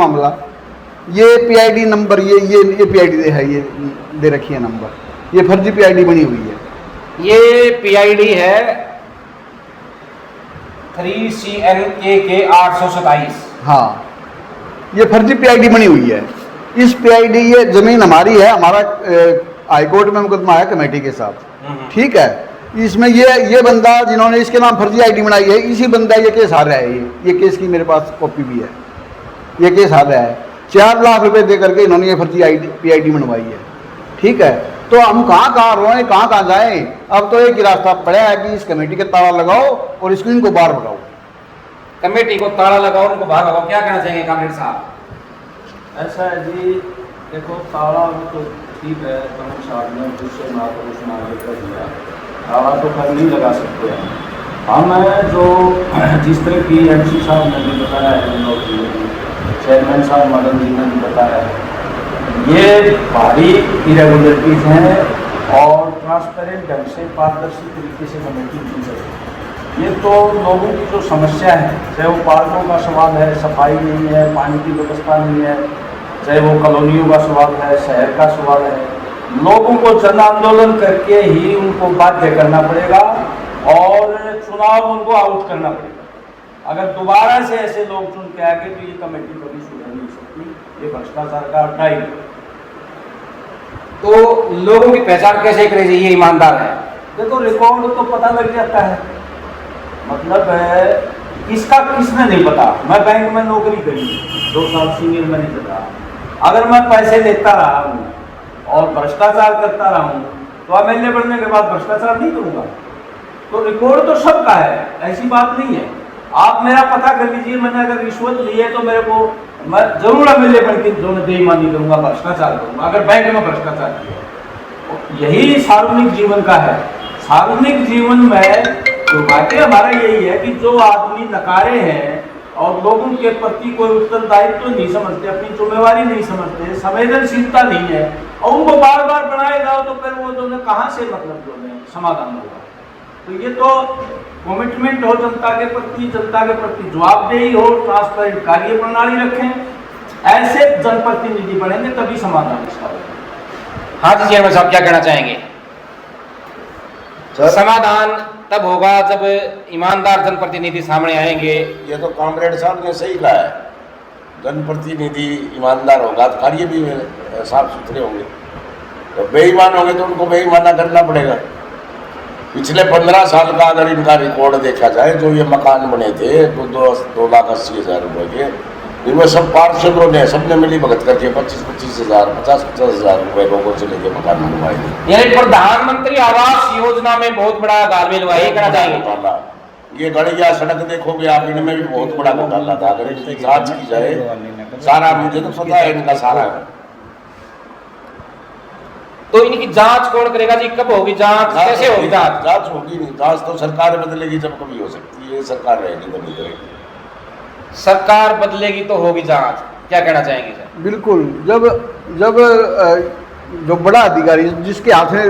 मामला ये PID number ये पीआईडी है, ये दे रखी है नंबर, ये फर्जी पीआईडी बनी हुई है। ये पीआईडी है 3CNKK 827। हाँ, ये फर्जी पीआईडी बनी हुई है। इस पीआईडी, ये जमीन हमारी है, हमारा हाईकोर्ट में मुकदमा है कमेटी के साथ, ठीक है। इसमें ये बंदा जिन्होंने इसके नाम फर्जी आईडी बनाई है, इसी बंदा ये केस हार रहा है। ये केस की मेरे पास कॉपी भी है। ये केस हार रहा है, 4 लाख रुपए दे करके इन्होंने ये फर्जी पीआईडी बनवाई है, ठीक है। तो हम कहाँ रोएं, कहाँ जाएं? अब तो एक ही रास्ता पड़ा है कि इस कमेटी के ताला लगाओ और इसको इनको बाहर भगाओ। कमेटी को ताला लगाओ, उनको बाहर भगाओ। क्या कहना चाहेंगे कामरेड साहब? ऐसा है जी, देखो ताला तो ठीक है, कानून साहब ने दूसरे ना कर दिया, ताला तो कर नहीं लगा सकते हैं हम। जो जिस तरह की MC साहब ने भी बताया है, चेयरमैन साहब मदन जी ने भी बताया है, ये भारी इरेगुलरिटीज़ हैं और ट्रांसपेरेंट ढंग से पारदर्शी तरीके से कमेटी की जाए। ये तो लोगों की जो समस्या है, चाहे वो पार्कों का सवाल है, सफाई नहीं है, पानी की व्यवस्था नहीं है, चाहे वो कॉलोनियों का सवाल है, शहर का सवाल है, लोगों को जन आंदोलन करके ही उनको बाध्य करना पड़ेगा और चुनाव उनको आउट करना पड़ेगा। अगर दोबारा से ऐसे लोग चुन के आगे तो ये कमेटी कभी सुधर नहीं सकती। ये भ्रष्टाचार का अड्डा ही। तो लोगों की पहचान कैसे करेगी ये ईमानदार है? देखो रिकॉर्ड तो पता लग जाता है, मतलब किसका किसने नहीं पता। मैं बैंक में नौकरी करी, 2 साल सीनियर मैनेजर रहा। अगर मैं पैसे लेता रहा हूँ और भ्रष्टाचार करता रहा हूँ तो MLA बनने के बाद भ्रष्टाचार नहीं करूँगा। तो रिकॉर्ड तो सबका है, ऐसी बात नहीं है। आप मेरा पता कर लीजिए, मैंने अगर रिश्वत ली है तो मेरे को, मैं जरूर MLA बन के जो बेईमानी करूँगा, भ्रष्टाचार करूँगा। अगर बैंक में भ्रष्टाचार किया, यही सार्वजनिक जीवन का है। सार्वजनिक जीवन में दुर्भाग्य हमारा यही है कि जो आदमी नकारे हैं और लोगों के प्रति कोई उत्तरदायित्व तो नहीं समझते, अपनी जिम्मेवारी नहीं समझते, संवेदनशीलता नहीं है, और उनको बार बार बनाए जाओ तो फिर वो जो कहाँ से मतलब जो है समाधान होगा। तो ये तो कमिटमेंट हो जनता के प्रति जवाबदेही हो, ट्रांसपेरेंट कार्य प्रणाली रखें, ऐसे जनप्रतिनिधि बनेंगे तभी समाधान इसका होगा। हाँ जी चेयरमैन साहब, क्या कहना चाहेंगे? समाधान तब होगा जब ईमानदार जनप्रतिनिधि सामने आएंगे। ये तो कामरेड साहब ने सही कहा है, जनप्रतिनिधि ईमानदार होगा तो कार्य भी साफ सुथरे होंगे। तो बेईमान होंगे तो उनको बेईमाना करना पड़ेगा। पिछले 15 साल का अगर इनका रिकॉर्ड देखा जाए, जो ये मकान बने थे 2,80,000 रुपये के, इनमें सब पार्षदों ने सबने मिली भगत करके 25,000, 50,000 रुपये लोगों से लेके मकान बनवाए थे। यानी प्रधानमंत्री आवास योजना में बहुत बड़ा घालमेल हुआ, ये कहना चाहेंगे? ये गड़िया सड़क देखोगे आप, इनमें भी बहुत बड़ा घोटाला था। अगर इनकी जांच की जाए, सारा मुझे तो पता है इनका सारा। तो इनकी जांच कौन करेगा जी? कब होगी जांच? कैसे होगी जांच? जांच होगी नहीं, जांच तो सरकार बदलेगी जब कभी हो सकती है, सरकार रहेगी तभी करेगी। सरकार बदलेगी तो होगी जांच, क्या कहना चाहेंगे सर? बिल्कुल, जब जो बड़ा अधिकारी जिसके हाथ में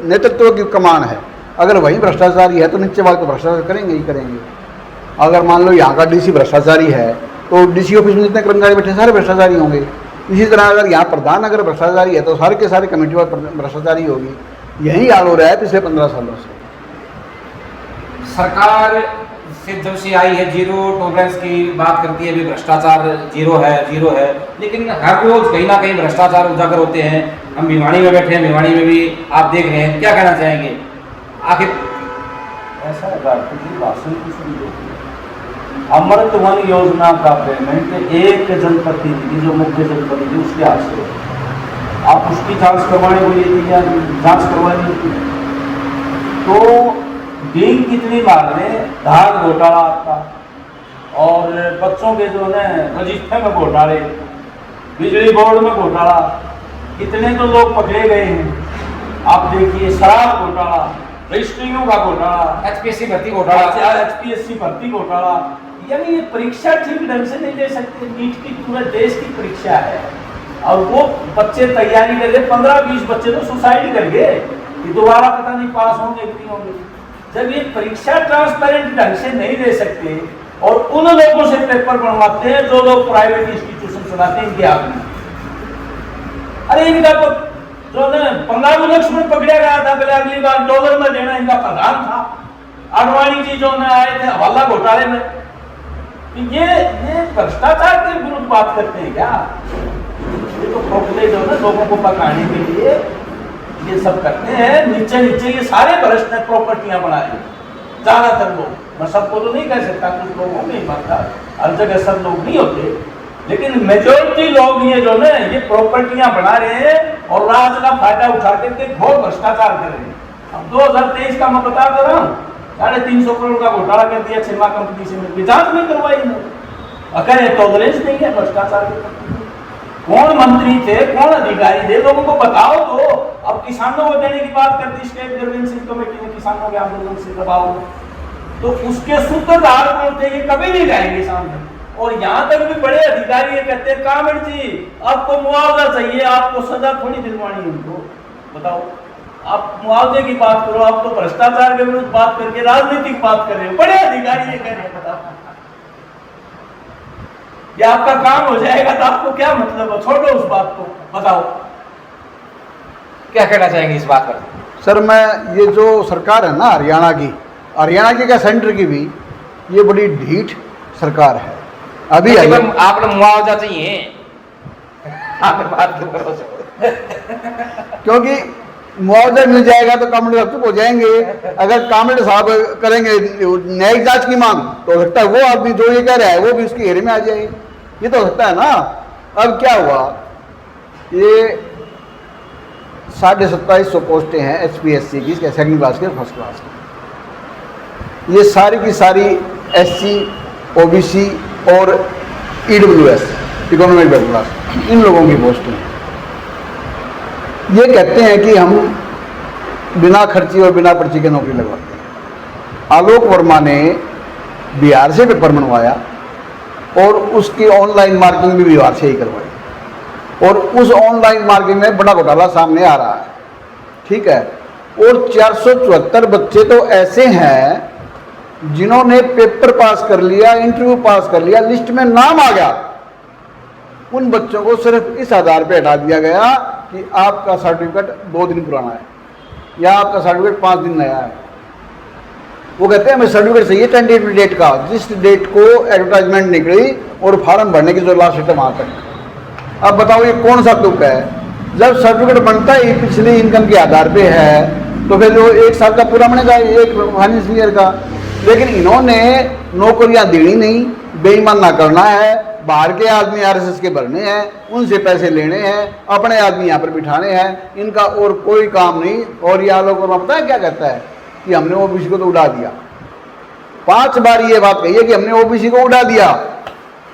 नेतृत्व की कमान है, अगर वही भ्रष्टाचारी है तो नीचे वाले तो भ्रष्टाचार करेंगे ही करेंगे। अगर मान लो यहाँ का DC भ्रष्टाचारी है तो DC ऑफिस में जितने कर्मचारी बैठे सारे भ्रष्टाचारी होंगे। इसी तरह अगर यहाँ प्रधान अगर भ्रष्टाचारी है तो सारे के सारे कमेटी वाले भ्रष्टाचारी होगी। यही हाल हो रहा है पिछले 15 सालों से। सरकार से जब से आई है जीरो टॉलरेंस की बात करती है, अभी भ्रष्टाचार जीरो है, लेकिन हर रोज कहीं ना कहीं भ्रष्टाचार उजागर होते हैं। हम भिवानी में बैठे हैं, भिवानी में भी आप देख रहे हैं, क्या कहना चाहेंगे? आखिर ऐसा भाषण की सुनी होती है। अमृत वन योजना का पेमेंट एक जनप्रतिनिधि, जो मुख्य जनप्रतिनिधि, उसके हाथ से आप उसकी जांच करवाने को लेती या जांच करवानी होती, तो डीन कितनी मार रहे, धान घोटाला आपका, और बच्चों के जो है रजिस्टर में घोटाले, बिजली बोर्ड में घोटाला, कितने तो लोग पकड़े गए हैं। आप देखिए शराब घोटाला, रजिस्ट्रियों का घोटाला, HPSC भर्ती घोटाला। यानी ये परीक्षा ठीक ढंग से नहीं दे सकते। नीट की पूरे देश की परीक्षा है और वो बच्चे तैयारी कर रहे, 15-20 बच्चे तो सुसाइड कर गए कि दोबारा पता नहीं पास होंगे कि नहीं होंगे। जब ये परीक्षा ट्रांसपेरेंट ढंग से नहीं दे सकते और उन लोगों से पेपर बनवाते हैं जो लोग प्राइवेट इंस्टीट्यूशन से सुनाते हैं इनके हाथ में। अरे इनका तो जो ना 15 लक्ष्मण पकड़ा गया था, पहले अगली बार डॉलर में देना इनका प्रधान था। आडवाणी जी जो ना आए थे हवाला घोटाले में, ये भ्रष्टाचार के विरुद्ध बात करते हैं क्या? ये तो खोखले जो ना लोगों को पकाने के लिए ये सब करते हैं। नीचे नीचे ये सारे भ्रष्ट प्रॉपर्टियां बना रहे हैं ज्यादातर लोग। मैं सबको तो नहीं कह सकता, कुछ लोगों में ही मानता, हर जगह सब लोग नहीं होते, लेकिन मेजोरिटी लोग ये जो ना ये प्रॉपर्टियां बना रहे हैं और राज का फायदा उठा करके घोर भ्रष्टाचार कर रहे हैं। अब 2023 का मैं बता दे रहा हूँ, 350 करोड़ का घोटाला कर दिया छिमा कंपनी से मिलकर, जांच नहीं करवाई इन्होंने। टॉलरेंस नहीं है भ्रष्टाचार के। कौन मंत्री थे, कौन अधिकारी थे, लोगों को बताओ तो। अब किसानों को देने की बात करती स्टेट ग्रीवेंस कमेटी ने, किसानों के आंदोलन से दबाव, तो उसके सूत्रधार कौन थे, ये कभी नहीं जाएंगे सामने। और यहाँ तक भी बड़े अधिकारी ये कहते हैं कामड़ जी आपको मुआवजा चाहिए, आपको सजा थोड़ी दिलवानी है उनको। बताओ, आप मुआवजे की बात करो, आप तो भ्रष्टाचार के विरुद्ध बात करके राजनीतिक बात कर रहे हो। बड़े अधिकारी ये कह रहे हैं, बताओ ये आपका काम हो जाएगा तो आपको क्या मतलब है? छोड़ो उस बात को, बताओ क्या कहना चाहेंगे इस बात पर? सर मैं ये जो सरकार है ना हरियाणा की क्या सेंटर की भी, ये बड़ी ढीठ सरकार है। अभी आप लोग मुआवजा चाहिए आप बात करो, क्योंकि मुआवजा मिल जाएगा तो कामरेड साहब चुप हो जाएंगे। अगर कामरेड साहब करेंगे न्यायिक जांच की मांग तो हो सकता है वो आदमी जो ये कह रहा है वो भी उसकी घेरे में आ जाए। ये तो हो सकता है ना। अब क्या हुआ, ये 2750 पोस्टें हैं HPSC की, सेकंड क्लास के, फर्स्ट क्लास की। ये सारी की सारी SC, OBC और EWS, इकोनॉमिक बैकवर्ड क्लास, इन लोगों की पोस्टें हैं। ये कहते हैं कि हम बिना खर्ची और बिना पर्ची के नौकरी लगवाते हैं। आलोक वर्मा ने बिहार से पेपर बनवाया और उसकी ऑनलाइन मार्किंग भी बिहार से ही करवाई, और उस ऑनलाइन मार्किंग में बड़ा घोटाला सामने आ रहा है। ठीक है, और 474 बच्चे तो ऐसे हैं जिन्होंने पेपर पास कर लिया, इंटरव्यू पास कर लिया, लिस्ट में नाम आ गया, उन बच्चों को सिर्फ इस आधार पे हटा दिया गया कि आपका सर्टिफिकेट 2 दिन पुराना है या आपका सर्टिफिकेट 5 दिन नया है। वो कहते हैं हमें सर्टिफिकेट चाहिए टेंटेटिव डेट का, जिस डेट को एडवर्टाइजमेंट निकली और फॉर्म भरने की जो लास्ट डेट है वहाँ तक। अब बताओ ये कौन सा तुक है? जब सर्टिफिकेट बनता ही पिछली इनकम के आधार पे है तो फिर जो 1 साल का पूरा बनेगा, एक फाइनेंशियल ईयर का। लेकिन इन्होंने नौकरियां देनी नहीं, बेईमान ना करना है, बाहर के आदमी RSS के भरने हैं, उनसे पैसे लेने हैं, अपने आदमी यहाँ पर बिठाने हैं, इनका और कोई काम नहीं। और ये आलोक वर्मा पता है क्या कहता है कि हमने OBC को तो उड़ा दिया। 5 बार ये बात कही है कि हमने OBC को उड़ा दिया।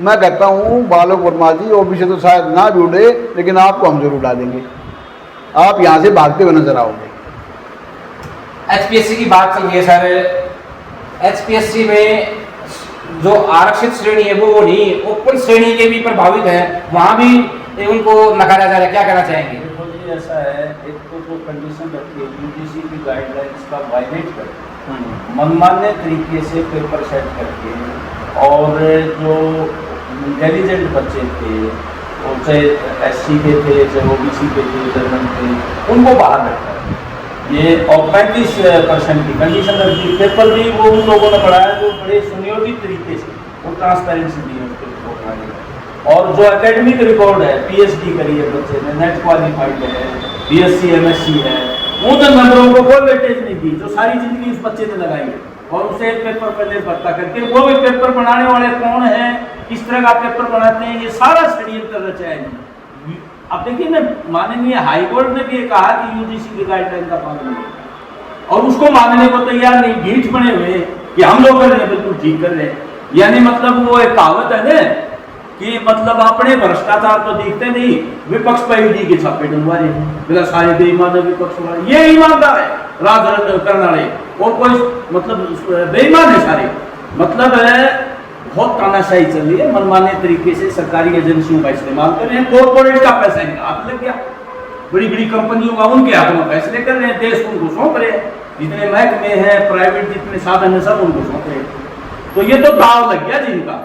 मैं कहता हूँ आलोक वर्मा जी, OBC तो शायद ना भी उड़े, लेकिन आपको हम जरूर उड़ा देंगे। आप यहाँ से भागते हुए नजर आओगे। HPSC की बात चल रही है सर, HPSC में जो आरक्षित श्रेणी है वो नहीं, ओपन श्रेणी के भी प्रभावित है, वहाँ भी उनको नकारा जा रहा है। क्या कहना चाहेंगे? देखो जी ऐसा है, एक तो जो कंडीशन रखी है UGC की गाइडलाइंस का वायलेट करके, मनमाने तरीके से पेपर सेट करके, और जो इंटेलिजेंट बच्चे थे, और चाहे SC के थे, चाहे OBC के थे, जनरल थे, उनको बाहर रखा है। ये और 35% की कंडीशन रखी। पेपर भी वो उन लोगों ने पढ़ाया जो बड़े सुनियोजित तरीके से वो ट्रांसपेरेंसी दी है उसके रिपोर्ट में। और जो एकेडमिक रिकॉर्ड है, PhD करी है बच्चे ने, नेट क्वालिफाइड है, BSc MSc है, उन नंबरों को कोई वेटेज नहीं दी जो सारी जिंदगी उस बच्चे ने लगाई है। और उसे एक पेपर पहले भर्ता करके, वो भी पेपर बनाने वाले कौन है, किस तरह का पेपर बनाते हैं, ये सारा षड्यंत्र रचा है। अब देखिए ना, माननीय हाईकोर्ट ने भी कहा कि UGC की गाइडलाइन का पालन नहीं, और उसको मानने को तैयार नहीं, ढीठ बने हुए कि हम लोग कर रहे हैं, बिल्कुल ठीक कर रहे हैं। यानी मतलब वो एक कहावत है ना कि मतलब अपने भ्रष्टाचार तो दिखते नहीं, विपक्ष पर ईडी के छापे डलवा रहे हैं, मेरा सारे बेईमान है विपक्ष वाले, ये ईमानदार है राज करने वाले, और कोई मतलब बेईमान है सारे। मतलब है बहुत तानाशाही चल रही है, मनमाने तरीके से सरकारी एजेंसियों का इस्तेमाल कर रहे हैं, कॉर्पोरेट का पैसा इनका हाथ लग गया, बड़ी बड़ी कंपनियों का उनके हाथ में फैसले कर रहे हैं, देश उनको सौंप रहे हैं, जितने महकमे हैं प्राइवेट जितने साधन है सब उनको सौंप रहे हैं। तो ये तो दाव लग गया जिनका।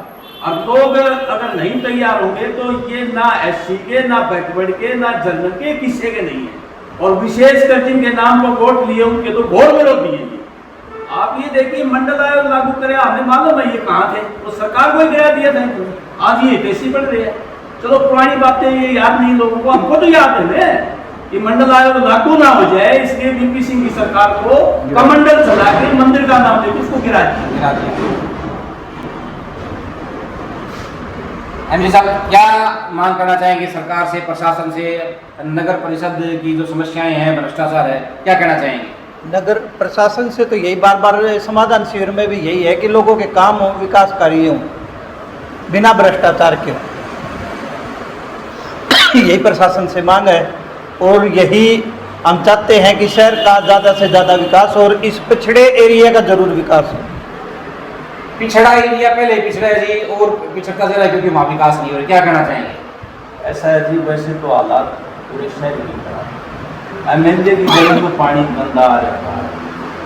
अब लोग अगर नहीं तैयार होंगे तो ये ना एससी के, ना बैकवर्ड के, ना जनरल के, किसी के नहीं है। और विशेषकर जिनके नाम पर वोट लिए उनके तो घोर विरोधी है ये। आप ये देखिए मंडल आयोग लागू करे, हमें मालूम है ये कहाँ थे, तो सरकार को ही गया दिया था, आज ये कैसी बढ़ रही है। चलो पुरानी बातें ये याद नहीं लोगों को, हमको तो याद है ना कि मंडल आयोग लागू ना हो जाए, इसलिए वीपी सिंह की सरकार को कमंडल चला के मंदिर का नाम लेकर उसको गिरा दिया। एमजी साहब, क्या मांग करना चाहेंगे सरकार से, प्रशासन से, नगर परिषद की जो समस्याएं हैं, भ्रष्टाचार है, क्या कहना चाहेंगे? नगर प्रशासन से तो यही बार बार समाधान शिविर में भी यही है कि लोगों के काम हो, विकास कार्य हो, बिना भ्रष्टाचार के। यही प्रशासन से मांग है और यही हम चाहते हैं कि शहर का ज़्यादा से ज़्यादा विकास और इस पिछड़े एरिया का जरूर विकास हो। पिछड़ा एरिया पहले पिछड़ा है जी, और पिछड़ता जा रहा है क्योंकि वहाँ विकास नहीं हो रहा, क्या कहना चाहेंगे? ऐसा है जी, वैसे तो हालात पूरे शहर की खराब। एमएलए की जगह तो पानी गंदा आ रहा है,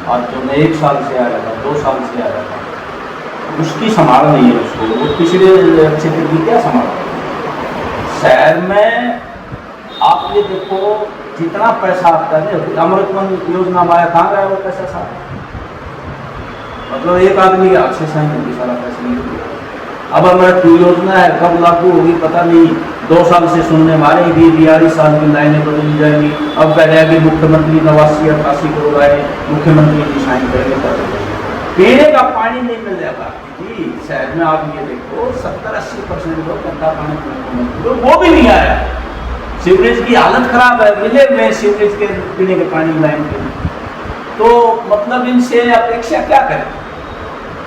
आज जो मैं 1 साल से आ रहा था, 2 साल से आ रहा था, उसकी संभाल नहीं है उसको, वो पिछले क्षेत्र की क्या संभाल। शहर में आप ये देखो जितना पैसा आता है, अमृतमन योजना में आया, कहाँ गया वो पैसा सारा, मतलब एक आदमी का अच्छे से सारा पैसा नहीं दिया। अब अमृत योजना है, कब लागू होगी पता नहीं, 2 साल से सुनने मारेगी, 42 साल की लाइनें बदली जाएंगी। अब कह रहे हैं कि मुख्यमंत्री 89-88 करोड़ आए, मुख्यमंत्री जी साइन करेंगे, पीने का पानी नहीं मिल जाएगा जी। शहर में आप ये देखो 70-80% लोग गंदा पानी पीने, वो भी नहीं आया। सीवरेज की हालत खराब है, मिले में सीवरेज के पीने के पानी की लाइन के, तो मतलब इनसे अपेक्षा क्या करें?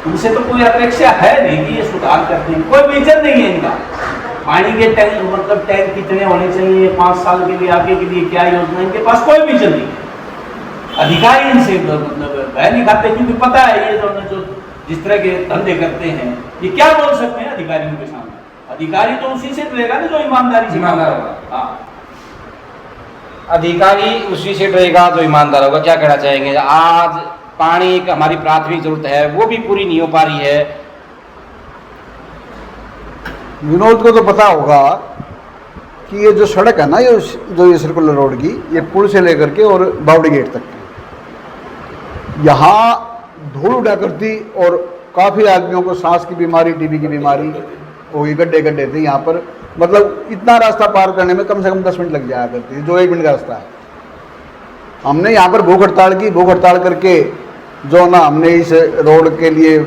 उनसे तो कोई अपेक्षा है नहीं कि ये सुधार करते हैं, कोई विजन नहीं है इनका। पानी के टैंक मतलब टैंक कितने होने चाहिए 5 साल के लिए, आगे के लिए क्या योजना, इनके पास कोई विजन नहीं है। अधिकारी इनसे मतलब वह नहीं खाते, क्योंकि पता है ये जो जिस तरह के धंधे करते हैं, ये क्या बोल सकते हैं अधिकारियों के सामने। अधिकारी तो उसी से रहेगा ना जो ईमानदारी से ईमानदार होगा। हाँ, अधिकारी उसी से डरेगा जो ईमानदार होगा। क्या कहना चाहेंगे? आज पानी का हमारी प्राथमिक जरूरत है, वो भी पूरी नहीं हो पा रही है। विनोद को तो पता होगा कि ये जो सड़क है ना, ये जो ये सर्कुलर रोड की, ये पुल से लेकर के और बावड़ी गेट तक की, यहाँ धूल उड़ा करती और काफ़ी आदमियों को सांस की बीमारी, टीबी की बीमारी हो गई। गड्ढे गड्ढे थे यहाँ पर, मतलब इतना रास्ता पार करने में कम से कम 10 मिनट लग जाया करती है, जो 1 मिनट का रास्ता है। हमने यहाँ पर भूख हड़ताल की, भूख हड़ताल करके जो ना हमने इस रोड के लिए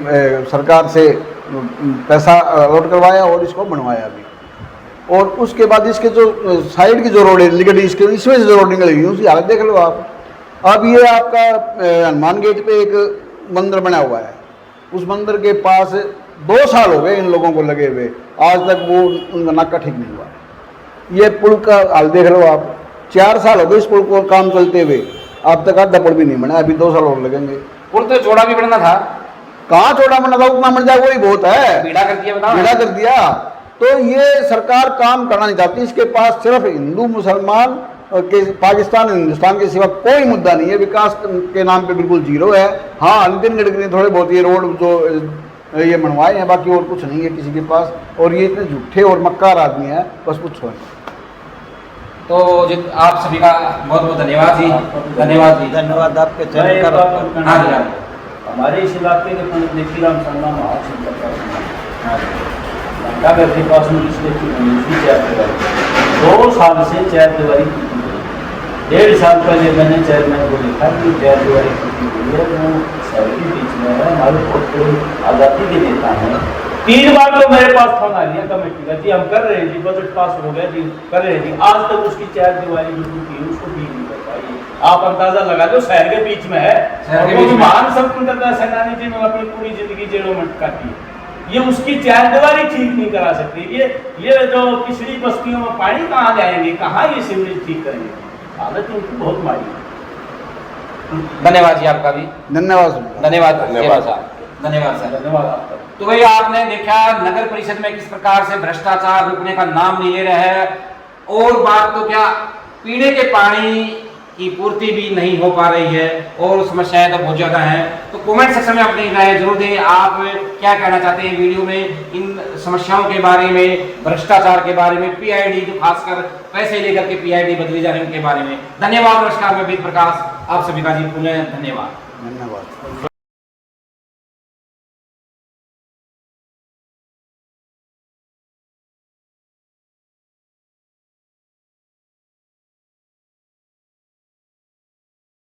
सरकार से पैसा अलॉट करवाया और इसको बनवाया भी। और उसके बाद इसके जो साइड की जो रोड है लिगड़ी, इसके इसमें से जो रोड निकल गई उसकी हालत देख लो आप। अब ये आपका हनुमान गेट पे एक मंदिर बना हुआ है, उस मंदिर के पास 2 साल हो गए इन लोगों को लगे हुए, आज तक वो उनका नाका ठीक नहीं हुआ। ये पुल का हाल देख लो आप, 4 साल हो गए इस पुल को काम चलते हुए, अब तक आधा पुल भी नहीं बना, अभी 2 साल और लगेंगे। पुल तो चौड़ा भी बनना था, कहाँ चौड़ा बना था, उतना बन जाए वही बहुत है, पीड़ा कर दिया, बताओ पीड़ा कर दिया। तो ये सरकार काम करना नहीं चाहती, इसके पास सिर्फ हिंदू मुसलमान के पाकिस्तान हिंदुस्तान के सिवा कोई मुद्दा नहीं है, विकास के नाम पे बिल्कुल जीरो है। हाँ, नितिन गडकरी थोड़े बहुत ये रोड जो ये बनवाए हैं, बाकी और कुछ नहीं है किसी के पास, और ये इतने झूठे और मक्कार आदमी है, बस कुछ नहीं। तो आप सभी का बहुत बहुत धन्यवाद जी, धन्यवाद जी, धन्यवाद आपके मैं चैनल एक का। बात कहना हाँ जी, चाहता हूँ। हमारे इस इलाके के पंडित लेखीराम शर्मा महासंघ के पास में इसलिए 2 साल से 4 दीवारी की गई है। 1.5 साल पहले मैंने चेयरमैन को देखा कि 4 दीवारी की गई है, वो शहर के बीच में है, हमारे बहुत बड़े आज़ादी के नेता हैं। 3 बार तो मेरे पास फोन आ गया कमेटी का, जी हम कर रहे हैं जी, बजट पास हो गया जी, कर रहे हैं जी, आज तक उसकी 4 दीवारी जो टूटी है उसको भी नहीं कर पाई। आप अंदाजा लगा लो, शहर के बीच में है, शहर के बीच में। महान स्वतंत्रता सेनानी जिन्होंने अपनी पूरी जिंदगी जेलों में काटी है, ये उसकी 4 दीवारी ठीक नहीं करा सकती। ये जो पिछड़ी बस्तियों में पानी कहाँ जाएंगे, कहाँ ये सीवरेज ठीक करेंगे, हालत इनकी बहुत माड़ी है। धन्यवाद जी आपका भी, धन्यवाद धन्यवाद धन्यवाद साहब, धन्यवाद सर। धन्यवाद आपका। तो भाई आपने देखा नगर परिषद में किस प्रकार से भ्रष्टाचार रुकने का नाम नहीं ले रहा है। और बात तो क्या, पीने के पानी की पूर्ति भी नहीं हो पा रही है और समस्याएं तो बहुत ज़्यादा हैं। तो कमेंट सेक्शन में अपनी राय जरूर दें, आप क्या कहना चाहते हैं वीडियो में इन समस्याओं के बारे में, भ्रष्टाचार के बारे में, पीआईडी जो खासकर पैसे लेकर के पीआईडी बदली जा रही है उनके बारे में। धन्यवाद, नमस्कार, मैं वेद प्रकाश, आप सभी का जी पुनः धन्यवाद। धन्यवाद।